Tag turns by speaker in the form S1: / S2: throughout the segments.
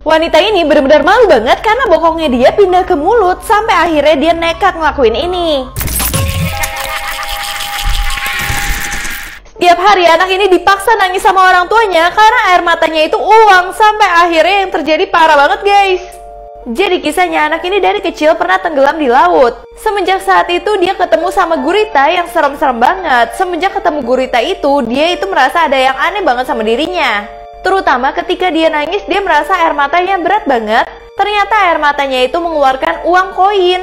S1: Wanita ini benar-benar malu banget karena bokongnya dia pindah ke mulut sampai akhirnya dia nekat ngelakuin ini. Setiap hari anak ini dipaksa nangis sama orang tuanya karena air matanya itu uang sampai akhirnya yang terjadi parah banget guys. Jadi kisahnya anak ini dari kecil pernah tenggelam di laut. Semenjak saat itu dia ketemu sama gurita yang serem-serem banget. Semenjak ketemu gurita itu dia itu merasa ada yang aneh banget sama dirinya. Terutama ketika dia nangis dia merasa air matanya berat banget. Ternyata air matanya itu mengeluarkan uang koin.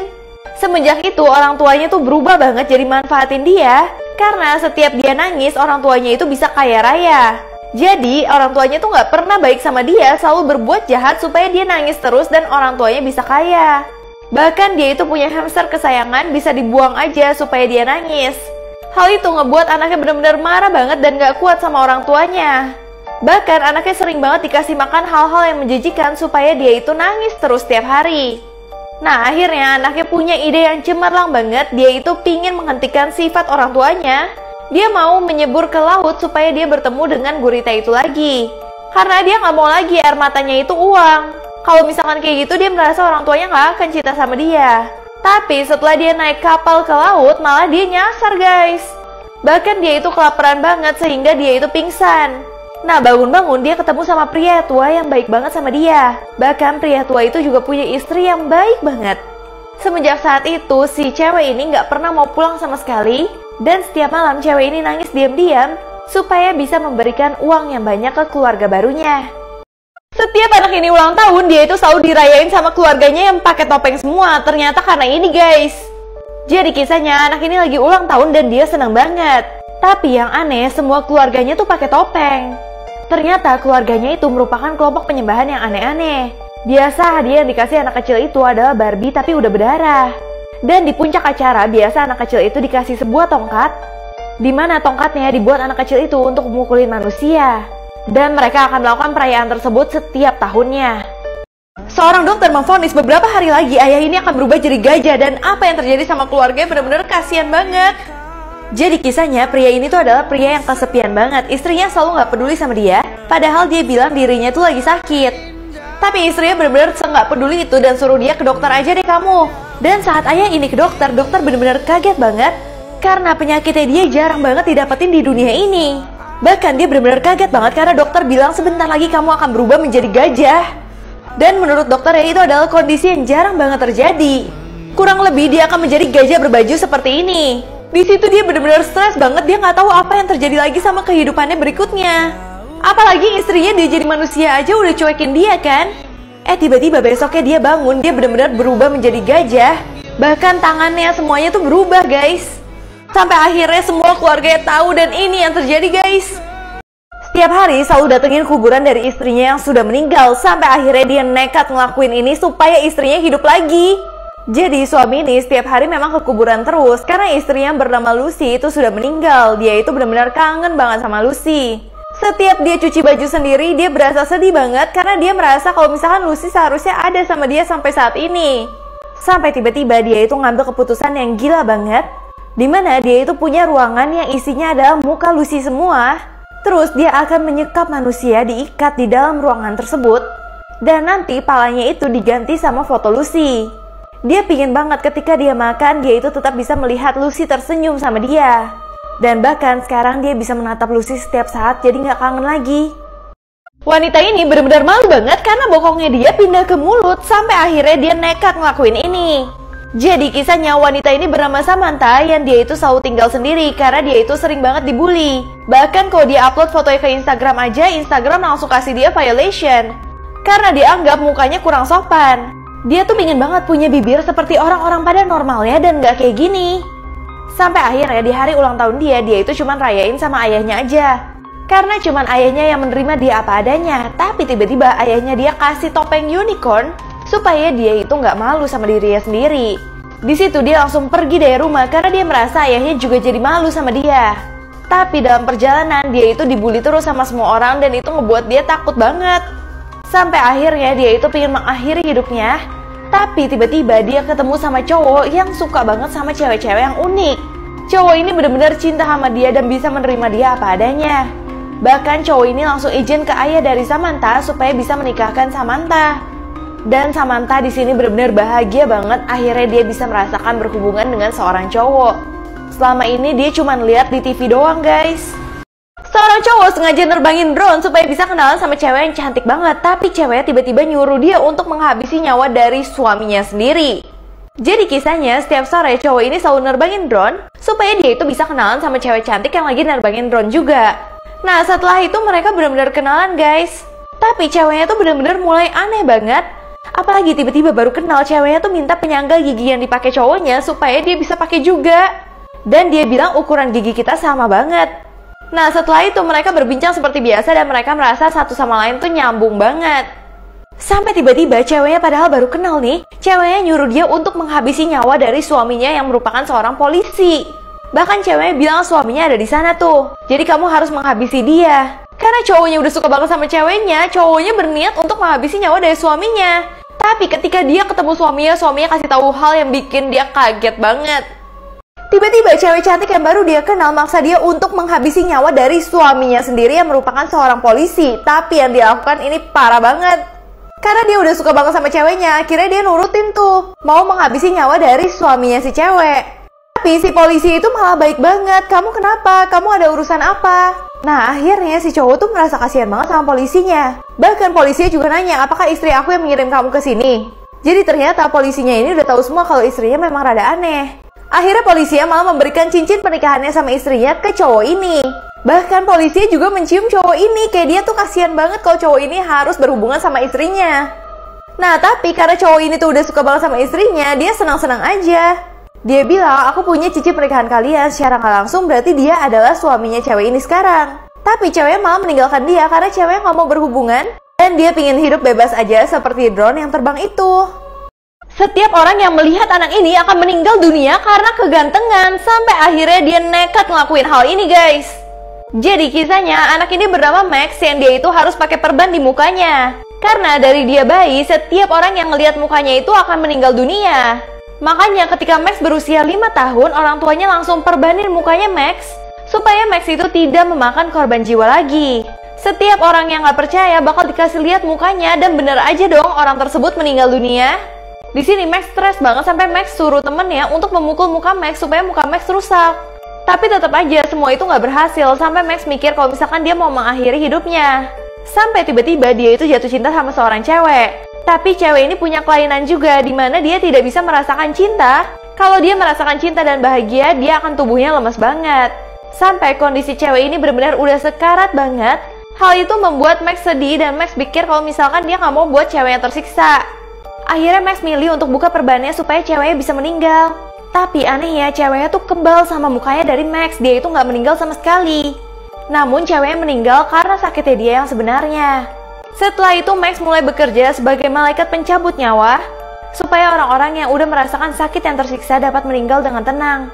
S1: Semenjak itu orang tuanya tuh berubah banget jadi manfaatin dia. Karena setiap dia nangis orang tuanya itu bisa kaya raya. Jadi orang tuanya tuh gak pernah baik sama dia, selalu berbuat jahat supaya dia nangis terus dan orang tuanya bisa kaya. Bahkan dia itu punya hamster kesayangan bisa dibuang aja supaya dia nangis. Hal itu ngebuat anaknya benar-benar marah banget dan gak kuat sama orang tuanya. Bahkan anaknya sering banget dikasih makan hal-hal yang menjijikan supaya dia itu nangis terus setiap hari. Nah akhirnya anaknya punya ide yang cemerlang banget. Dia itu pingin menghentikan sifat orang tuanya. Dia mau menyebur ke laut supaya dia bertemu dengan gurita itu lagi. Karena dia gak mau lagi air matanya itu uang. Kalau misalkan kayak gitu dia merasa orang tuanya gak akan cinta sama dia. Tapi setelah dia naik kapal ke laut malah dia nyasar guys. Bahkan dia itu kelaparan banget sehingga dia itu pingsan. Nah bangun-bangun dia ketemu sama pria tua yang baik banget sama dia. Bahkan pria tua itu juga punya istri yang baik banget. Semenjak saat itu si cewek ini gak pernah mau pulang sama sekali. Dan setiap malam cewek ini nangis diam-diam supaya bisa memberikan uang yang banyak ke keluarga barunya. Setiap anak ini ulang tahun dia itu selalu dirayain sama keluarganya yang pakai topeng semua. Ternyata karena ini guys. Jadi kisahnya anak ini lagi ulang tahun dan dia senang banget. Tapi yang aneh semua keluarganya tuh pakai topeng. Ternyata keluarganya itu merupakan kelompok penyembahan yang aneh-aneh. Biasa hadiah yang dikasih anak kecil itu adalah Barbie tapi udah berdarah. Dan di puncak acara biasa anak kecil itu dikasih sebuah tongkat, di mana tongkatnya dibuat anak kecil itu untuk memukulin manusia. Dan mereka akan melakukan perayaan tersebut setiap tahunnya. Seorang dokter memvonis beberapa hari lagi ayah ini akan berubah jadi gajah. Dan apa yang terjadi sama keluarganya benar-benar kasihan banget. Jadi kisahnya pria ini tuh adalah pria yang kesepian banget. Istrinya selalu gak peduli sama dia, padahal dia bilang dirinya tuh lagi sakit. Tapi istrinya benar-benar nggak peduli itu dan suruh dia ke dokter aja deh kamu. Dan saat ayah ini ke dokter, dokter benar-benar kaget banget karena penyakitnya dia jarang banget didapetin di dunia ini. Bahkan dia benar-benar kaget banget karena dokter bilang sebentar lagi kamu akan berubah menjadi gajah. Dan menurut dokter itu adalah kondisi yang jarang banget terjadi. Kurang lebih dia akan menjadi gajah berbaju seperti ini. Di situ dia benar-benar stres banget, dia nggak tahu apa yang terjadi lagi sama kehidupannya berikutnya. Apalagi istrinya dia jadi manusia aja udah cuekin dia kan. Tiba-tiba besoknya dia bangun, dia benar-benar berubah menjadi gajah. Bahkan tangannya semuanya tuh berubah guys. Sampai akhirnya semua keluarganya tahu dan ini yang terjadi guys. Setiap hari selalu datengin kuburan dari istrinya yang sudah meninggal. Sampai akhirnya dia nekat ngelakuin ini supaya istrinya hidup lagi. Jadi suami ini setiap hari memang ke kuburan terus karena istrinya bernama Lucy itu sudah meninggal. Dia itu benar-benar kangen banget sama Lucy. Setiap dia cuci baju sendiri, dia berasa sedih banget karena dia merasa kalau misalkan Lucy seharusnya ada sama dia sampai saat ini. Sampai tiba-tiba dia itu ngambil keputusan yang gila banget, dimana dia itu punya ruangan yang isinya adalah muka Lucy semua. Terus dia akan menyekap manusia diikat di dalam ruangan tersebut. Dan nanti palanya itu diganti sama foto Lucy. Dia pingin banget ketika dia makan, dia itu tetap bisa melihat Lucy tersenyum sama dia. Dan bahkan sekarang dia bisa menatap Lucy setiap saat jadi gak kangen lagi. Wanita ini benar-benar malu banget karena bokongnya dia pindah ke mulut sampai akhirnya dia nekat ngelakuin ini. Jadi kisahnya wanita ini bernama Samantha yang dia itu selalu tinggal sendiri karena dia itu sering banget dibully. Bahkan kalau dia upload fotonya ke Instagram aja, Instagram langsung kasih dia violation. Karena dianggap mukanya kurang sopan. Dia tuh pingin banget punya bibir seperti orang-orang pada normalnya dan gak kayak gini. Sampai akhirnya di hari ulang tahun dia itu cuman rayain sama ayahnya aja. Karena cuman ayahnya yang menerima dia apa adanya. Tapi tiba-tiba ayahnya dia kasih topeng unicorn supaya dia itu nggak malu sama dirinya sendiri. Di situ dia langsung pergi dari rumah karena dia merasa ayahnya juga jadi malu sama dia. Tapi dalam perjalanan dia itu dibully terus sama semua orang dan itu ngebuat dia takut banget. Sampai akhirnya dia itu pengen mengakhiri hidupnya. Tapi tiba-tiba dia ketemu sama cowok yang suka banget sama cewek-cewek yang unik. Cowok ini benar-benar cinta sama dia dan bisa menerima dia apa adanya. Bahkan cowok ini langsung izin ke ayah dari Samantha supaya bisa menikahkan Samantha. Dan Samantha di sini benar-benar bahagia banget, akhirnya dia bisa merasakan berhubungan dengan seorang cowok. Selama ini dia cuma lihat di TV doang, guys. Seorang cowok sengaja nerbangin drone supaya bisa kenalan sama cewek yang cantik banget, tapi ceweknya tiba-tiba nyuruh dia untuk menghabisi nyawa dari suaminya sendiri. Jadi kisahnya, setiap sore cowok ini selalu nerbangin drone supaya dia itu bisa kenalan sama cewek cantik yang lagi nerbangin drone juga. Nah, setelah itu mereka benar-benar kenalan, guys. Tapi ceweknya tuh benar-benar mulai aneh banget. Apalagi tiba-tiba baru kenal, ceweknya tuh minta penyangga gigi yang dipakai cowoknya supaya dia bisa pakai juga. Dan dia bilang ukuran gigi kita sama banget. Nah, setelah itu mereka berbincang seperti biasa dan mereka merasa satu sama lain tuh nyambung banget. Sampai tiba-tiba ceweknya padahal baru kenal nih, ceweknya nyuruh dia untuk menghabisi nyawa dari suaminya yang merupakan seorang polisi. Bahkan ceweknya bilang suaminya ada di sana tuh. Jadi kamu harus menghabisi dia. Karena cowoknya udah suka banget sama ceweknya, cowoknya berniat untuk menghabisi nyawa dari suaminya. Tapi ketika dia ketemu suaminya kasih tahu hal yang bikin dia kaget banget. Tiba-tiba cewek cantik yang baru dia kenal maksa dia untuk menghabisi nyawa dari suaminya sendiri yang merupakan seorang polisi. Tapi yang dia lakukan ini parah banget. Karena dia udah suka banget sama ceweknya, akhirnya dia nurutin tuh, mau menghabisi nyawa dari suaminya si cewek. Tapi si polisi itu malah baik banget. Kamu kenapa? Kamu ada urusan apa? Nah, akhirnya si cowok tuh merasa kasihan banget sama polisinya. Bahkan polisinya juga nanya, apakah istri aku yang mengirim kamu ke sini? Jadi ternyata polisinya ini udah tahu semua kalau istrinya memang rada aneh. Akhirnya polisinya malah memberikan cincin pernikahannya sama istrinya ke cowok ini. Bahkan polisinya juga mencium cowok ini, kayak dia tuh kasihan banget kalau cowok ini harus berhubungan sama istrinya. Nah, tapi karena cowok ini tuh udah suka banget sama istrinya, dia senang-senang aja. Dia bilang, aku punya cincin pernikahan kalian. Secara nggak langsung berarti dia adalah suaminya cewek ini sekarang. Tapi ceweknya malah meninggalkan dia karena ceweknya nggak mau berhubungan. Dan dia pingin hidup bebas aja seperti drone yang terbang itu. Setiap orang yang melihat anak ini akan meninggal dunia karena kegantengan. Sampai akhirnya dia nekat ngelakuin hal ini, guys. Jadi kisahnya, anak ini bernama Max yang dia itu harus pakai perban di mukanya. Karena dari dia bayi, setiap orang yang ngelihat mukanya itu akan meninggal dunia. Makanya ketika Max berusia 5 tahun, orang tuanya langsung perbanin mukanya Max supaya Max itu tidak memakan korban jiwa lagi. Setiap orang yang gak percaya bakal dikasih lihat mukanya dan bener aja dong orang tersebut meninggal dunia. Di sini Max stres banget sampai Max suruh temennya untuk memukul muka Max supaya muka Max rusak. Tapi tetap aja semua itu gak berhasil sampai Max mikir kalau misalkan dia mau mengakhiri hidupnya. Sampai tiba-tiba dia itu jatuh cinta sama seorang cewek. Tapi cewek ini punya kelainan juga, di mana dia tidak bisa merasakan cinta. Kalau dia merasakan cinta dan bahagia, dia akan tubuhnya lemas banget. Sampai kondisi cewek ini benar-benar udah sekarat banget. Hal itu membuat Max sedih dan Max pikir kalau misalkan dia nggak mau buat ceweknya tersiksa. Akhirnya Max milih untuk buka perbannya supaya ceweknya bisa meninggal. Tapi anehnya ceweknya tuh kebal sama mukanya dari Max, dia itu nggak meninggal sama sekali. Namun ceweknya meninggal karena sakitnya dia yang sebenarnya. Setelah itu Max mulai bekerja sebagai malaikat pencabut nyawa supaya orang-orang yang udah merasakan sakit yang tersiksa dapat meninggal dengan tenang.